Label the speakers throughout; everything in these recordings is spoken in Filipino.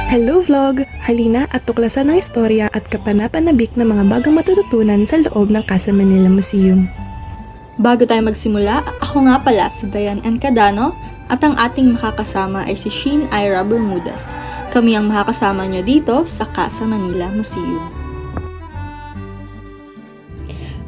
Speaker 1: Hello vlog! Halina at tuklasan ng istorya at kapanapanabik ng mga bagang matututunan sa loob ng Casa Manila Museum.
Speaker 2: Bago tayo magsimula, ako nga pala si Diane Encadano at ang ating makakasama ay si Sheen Ira Bermudez. Kami ang makakasama nyo dito sa Casa Manila Museum.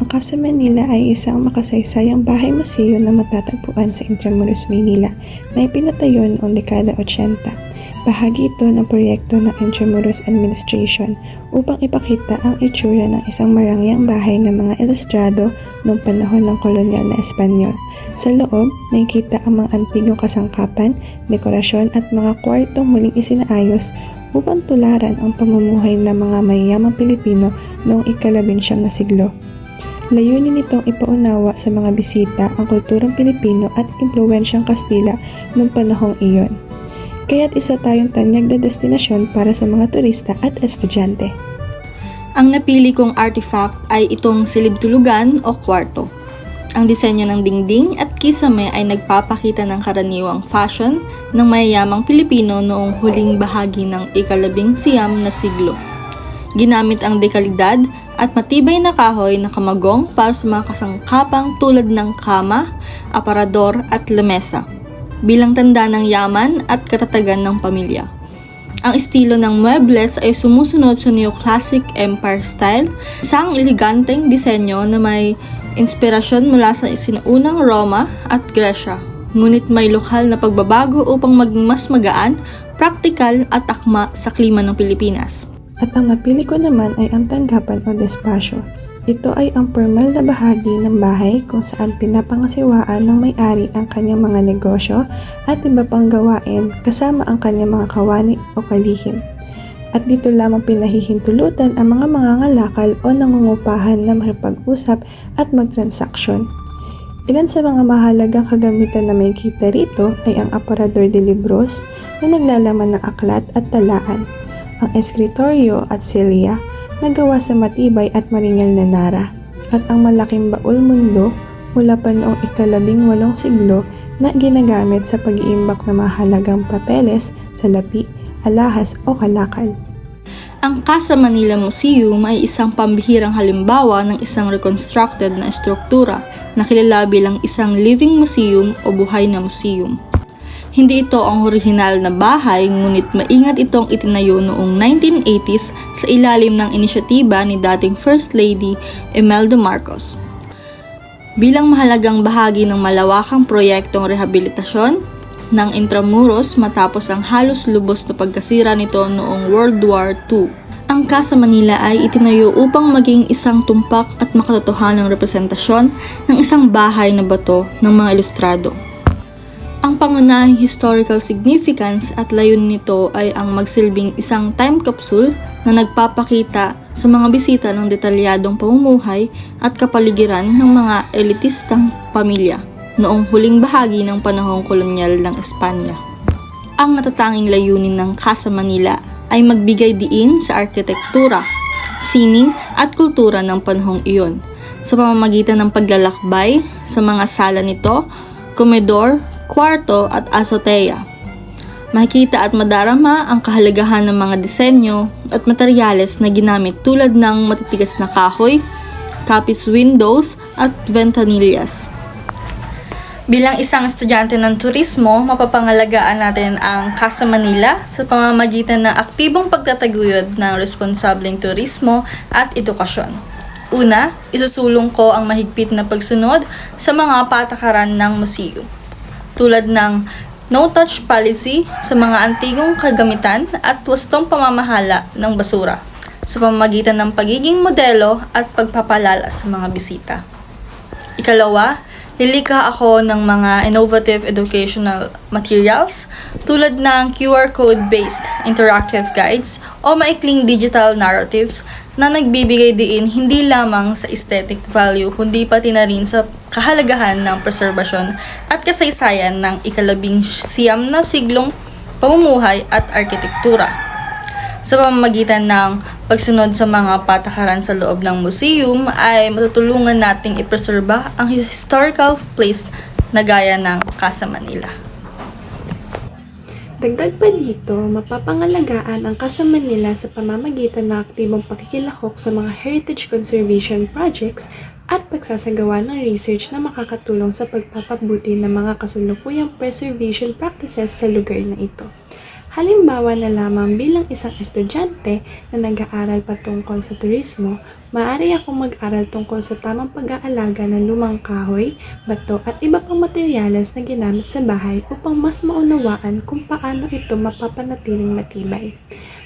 Speaker 1: Ang Casa Manila ay isang makasaysayang bahay-museo na matatagpuan sa Intramuros, Maynila na ipinatayo noong dekada 80. Bahagi ito ng proyekto ng Intramuros Administration upang ipakita ang itsura ng isang marangyang bahay ng mga ilustrado noong panahon ng kolonyal na Espanyol. Sa loob, nakikita ang mga antigong kasangkapan, dekorasyon at mga kwartong muling isinaayos upang tularan ang pamumuhay ng mga mayayamang Pilipino noong ika-19 na siglo. Layunin nitong ipaunawa sa mga bisita ang kulturang Pilipino at impluwensyang Kastila noong panahong iyon. Kaya't isa tayong tanyag na destinasyon para sa mga turista at estudyante.
Speaker 2: Ang napili kong artifact ay itong silid-tulugan o kwarto. Ang disenyo ng dingding at kisame ay nagpapakita ng karaniwang fashion ng mayayamang Pilipino noong huling bahagi ng ika-19 na siglo. Ginamit ang dekalidad at matibay na kahoy na kamagong para sa mga kasangkapang tulad ng kama, aparador at lamesa, bilang tanda ng yaman at katatagan ng pamilya. Ang estilo ng muebles ay sumusunod sa Neoclassic Empire style, isang eleganteng disenyo na may inspirasyon mula sa sinaunang Roma at Gresya, ngunit may lokal na pagbabago upang maging mas magaan, praktikal at akma sa klima ng Pilipinas.
Speaker 1: At ang napili ko naman ay ang tanggapan o despasyo. Ito ay ang formal na bahagi ng bahay kung saan pinapangasiwaan ng may-ari ang kanyang mga negosyo at iba pang gawain kasama ang kanyang mga kawani o kalihim. At dito lamang pinahihintulutan ang mga mangangalakal o nangungupahan na makipag-usap at magtransaksyon. Ilan sa mga mahalagang kagamitan na may kita rito ay ang aparador de libros na naglalaman ng aklat at talaan, ang eskritorio at silya na gawa sa matibay at maringal na nara, at ang malaking baul mundo mula pa noong ika-18 siglo na ginagamit sa pag-iimbak ng mahalagang papeles, salapi, alahas o kalakal.
Speaker 2: Ang Casa Manila Museum ay isang pambihirang halimbawa ng isang reconstructed na estruktura na kilala bilang isang living museum o buhay na museum. Hindi ito ang orihinal na bahay, ngunit maingat itong itinayo noong 1980s sa ilalim ng inisyatiba ni dating First Lady Imelda Marcos. Bilang mahalagang bahagi ng malawakang proyektong rehabilitasyon ng Intramuros matapos ang halos lubos na pagkasira nito noong World War II. Ang Casa Manila ay itinayo upang maging isang tumpak at makatotohanang representasyon ng isang bahay na bato ng mga ilustrado. Ang pangunahing historical significance at layunin nito ay ang magsilbing isang time capsule na nagpapakita sa mga bisita ng detalyadong pamumuhay at kapaligiran ng mga elitistang pamilya noong huling bahagi ng panahong kolonyal ng Espanya. Ang natatanging layunin ng Casa Manila ay magbigay diin sa arkitektura, sining at kultura ng panahong iyon sa pamamagitan ng paglalakbay sa mga sala nito, komedor, kwarto at azotea. Makikita at madarama ang kahalagahan ng mga disenyo at materyales na ginamit tulad ng matitigas na kahoy, kapis windows at ventanillas. Bilang isang estudyante ng turismo, mapapangalagaan natin ang Casa Manila sa pamamagitan ng aktibong pagtataguyod ng responsableng turismo at edukasyon. Una, isusulong ko ang mahigpit na pagsunod sa mga patakaran ng museum, tulad ng no-touch policy sa mga antigong kagamitan at wastong pamamahala ng basura sa pamamagitan ng pagiging modelo at pagpapalala sa mga bisita. Ikalawa, lilikha ako ng mga innovative educational materials tulad ng QR code-based interactive guides o maikling digital narratives na nagbibigay diin hindi lamang sa aesthetic value kundi pati na rin sa kahalagahan ng preserbasyon at kasaysayan ng ika-19 na siglong pamumuhay at arkitektura. Sa pamamagitan ng pagsunod sa mga patakaran sa loob ng museum ay matutulungan nating ipreserba ang historical place na gaya ng Casa Manila.
Speaker 1: Dagdag pa dito, mapapangalagaan ang kasama nila sa pamamagitan ng aktibong pakikilahok sa mga heritage conservation projects at pagsasagawa ng research na makakatulong sa pagpapabuti ng mga kasalukuyang preservation practices sa lugar na ito. Halimbawa na lamang bilang isang estudyante na nag-aaral patungkol sa turismo, maaari akong mag-aral tungkol sa tamang pag-aalaga ng lumang kahoy, bato at iba pang materyales na ginamit sa bahay upang mas maunawaan kung paano ito mapapanatiling matibay.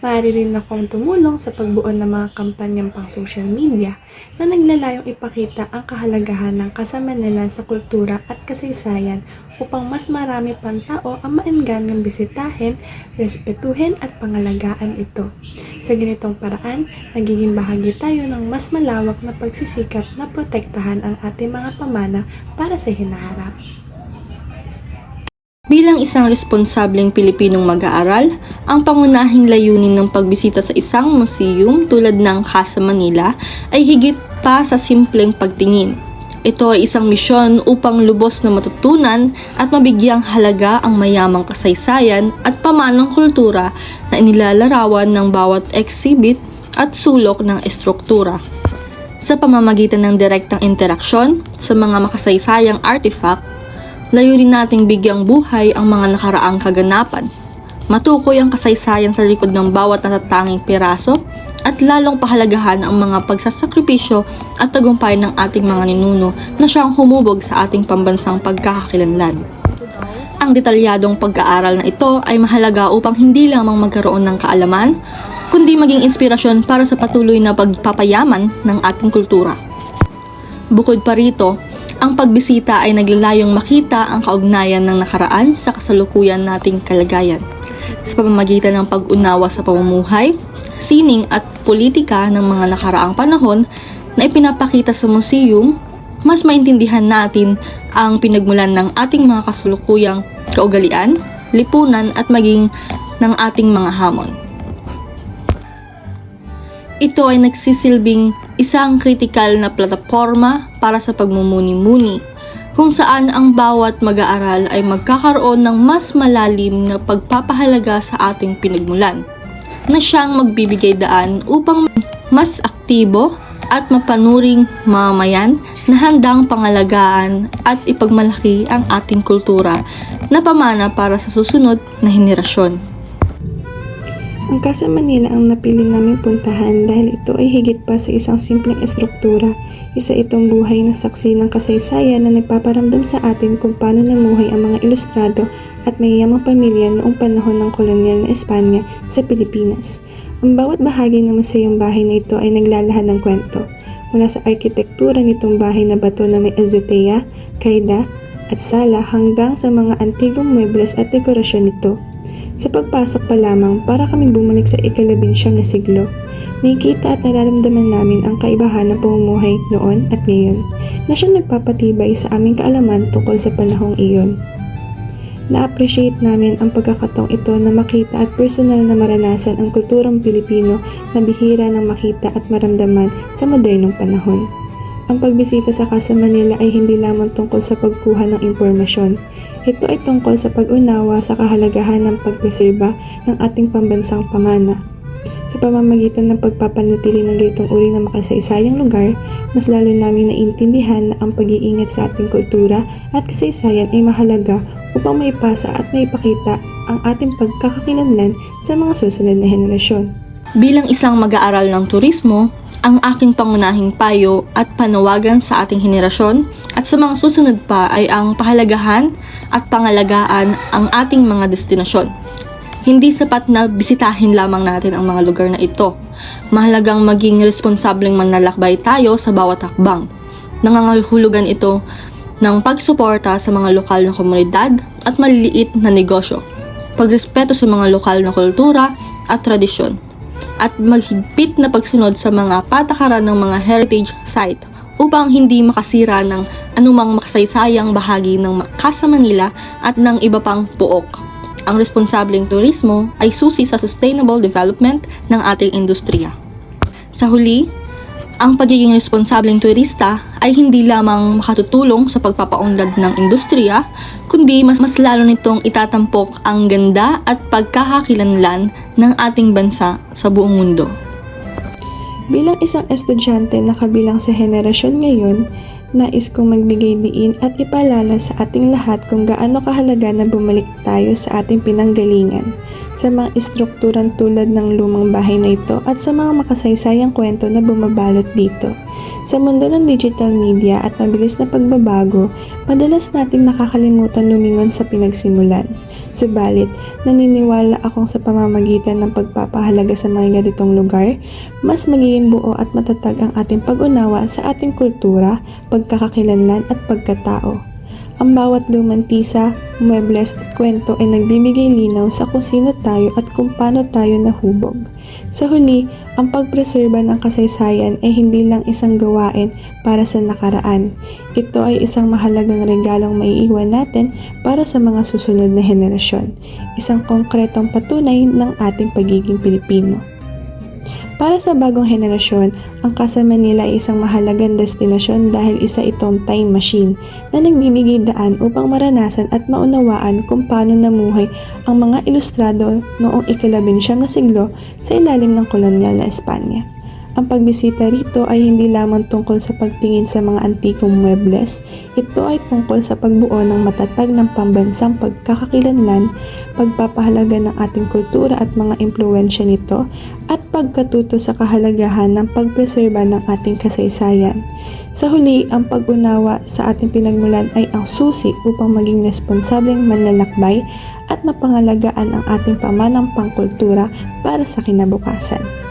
Speaker 1: Maaari rin akong tumulong sa pagbuo ng mga kampanyang pang-social media na naglalayong ipakita ang kahalagahan ng kasama nila sa kultura at kasaysayan upang mas marami pang tao ang maengganang bisitahin, respetuhin at pangalagaan ito. Sa ganitong paraan, nagiging bahagi tayo ng mas malawak na pagsisikap na protektahan ang ating mga pamana para sa hinaharap.
Speaker 2: Bilang isang responsableng Pilipinong mag-aaral, ang pangunahing layunin ng pagbisita sa isang museum tulad ng Casa Manila ay higit pa sa simpleng pagtingin. Ito ay isang misyon upang lubos na matutunan at mabigyang halaga ang mayamang kasaysayan at pamanang kultura na inilalarawan ng bawat exhibit at sulok ng estruktura. Sa pamamagitan ng direktang interaksyon sa mga makasaysayang artifact, layunin nating bigyang buhay ang mga nakaraang kaganapan. Matukoy ang kasaysayan sa likod ng bawat natatanging piraso at lalong pahalagahan ang mga pagsasakripisyo at tagumpay ng ating mga ninuno na siyang humubog sa ating pambansang pagkakakilanlan. Ang detalyadong pag-aaral na ito ay mahalaga upang hindi lamang magkaroon ng kaalaman, kundi maging inspirasyon para sa patuloy na pagpapayaman ng ating kultura. Bukod pa rito, ang pagbisita ay naglalayong makita ang kaugnayan ng nakaraan sa kasalukuyan nating kalagayan. Sa pamamagitan ng pag-unawa sa pamumuhay, sining at politika ng mga nakaraang panahon na ipinapakita sa museum, mas maintindihan natin ang pinagmulan ng ating mga kasalukuyang kaugalian, lipunan at maging ng ating mga hamon. Ito ay nagsisilbing isang kritikal na plataporma para sa pagmumuni-muni, kung saan ang bawat mag-aaral ay magkakaroon ng mas malalim na pagpapahalaga sa ating pinagmulan, na siyang magbibigay daan upang mas aktibo at mapanuring mamamayan na handang pangalagaan at ipagmalaki ang ating kultura na pamana para sa susunod na henerasyon.
Speaker 1: Ang Casa Manila ang napili naming puntahan dahil ito ay higit pa sa isang simpleng estruktura. Isa itong buhay na saksi ng kasaysayan na nagpaparamdam sa atin kung paano namuhay ang mga ilustrado at mayayamang pamilya noong panahon ng kolonyal na Espanya sa Pilipinas. Ang bawat bahagi ng museong bahay na ito ay naglalahad ng kwento, mula sa arkitektura nitong bahay na bato na may azotea, kayda at sala hanggang sa mga antigong muebles at dekorasyon nito. Sa pagpasok pa lamang, para kaming bumalik sa ika-19 na siglo. Nakikita at nararamdaman namin ang kaibahan ng pamumuhay noon at ngayon, na siyang nagpapatibay sa aming kaalaman tungkol sa panahong iyon. Na-appreciate namin ang pagkakataong ito na makita at personal na maranasan ang kulturang Pilipino na bihira ng makita at maramdaman sa modernong panahon. Ang pagbisita sa Casa Manila ay hindi lamang tungkol sa pagkuha ng impormasyon. Ito ay tungkol sa pag-unawa sa kahalagahan ng pagpreserba ng ating pambansang pamana. Sa pamamagitan ng pagpapanatili ng ganitong uri ng makasaysayang lugar, mas lalo namin naiintindihan na ang pag-iingat sa ating kultura at kasaysayan ay mahalaga upang maipasa at maipakita ang ating pagkakakilanlan sa mga susunod na henerasyon.
Speaker 2: Bilang isang mag-aaral ng turismo, ang aking pangunahing payo at panawagan sa ating henerasyon at sa mga susunod pa ay ang pahalagahan at pangalagaan ang ating mga destinasyon. Hindi sapat na bisitahin lamang natin ang mga lugar na ito. Mahalagang maging responsableng manlalakbay tayo sa bawat hakbang. Nangangahulugan ito ng pagsuporta sa mga lokal na komunidad at maliliit na negosyo, pagrespeto sa mga lokal na kultura at tradisyon, at maghigpit na pagsunod sa mga patakaran ng mga heritage site upang hindi makasira ng anumang makasaysayang bahagi ng Casa Manila at ng iba pang pook. Ang responsableng turismo ay susi sa sustainable development ng ating industriya. Sa huli, Ang pagiging responsableng turista ay hindi lamang makatutulong sa pagpapaunlad ng industriya, kundi mas lalo nitong itatampok ang ganda at pagkakakilanlan ng ating bansa sa buong mundo.
Speaker 1: Bilang isang estudyante na kabilang sa henerasyon ngayon, nais kong magbigay diin at ipaalala sa ating lahat kung gaano kahalaga na bumalik tayo sa ating pinanggalingan, sa mga istrukturan tulad ng lumang bahay na ito at sa mga makasaysayang kwento na bumabalot dito. Sa mundo ng digital media at mabilis na pagbabago, madalas nating nakakalimutan lumingon sa pinagsimulan. Subalit, naniniwala akong sa pamamagitan ng pagpapahalaga sa mga ganitong lugar, mas magiging buo at matatag ang ating pag-unawa sa ating kultura, pagkakakilanlan at pagkatao. Ang bawat lumang tisa, muebles at kwento ay nagbibigay linaw sa kung sino tayo at kung paano tayo nahubog. Sa huli, ang pagpreserba ng kasaysayan ay hindi lang isang gawain para sa nakaraan. Ito ay isang mahalagang regalong maiiwan natin para sa mga susunod na henerasyon. Isang konkretong patunay ng ating pagiging Pilipino. Para sa bagong henerasyon, ang Casa Manila ay isang mahalagang destinasyon dahil isa itong time machine na nagbibigay daan upang maranasan at maunawaan kung paano namuhay ang mga ilustrado noong ika-19 na siglo sa ilalim ng kolonyal na Espanya. Ang pagbisita rito ay hindi lamang tungkol sa pagtingin sa mga antikong muebles, ito ay tungkol sa pagbuo ng matatag ng pambansang pagkakakilanlan, pagpapahalaga ng ating kultura at mga impluwensya nito, at pagkatuto sa kahalagahan ng pagpreserba ng ating kasaysayan. Sa huli, ang pag-unawa sa ating pinagmulan ay ang susi upang maging responsableng manlalakbay at mapangalagaan ang ating pamanang pangkultura para sa kinabukasan.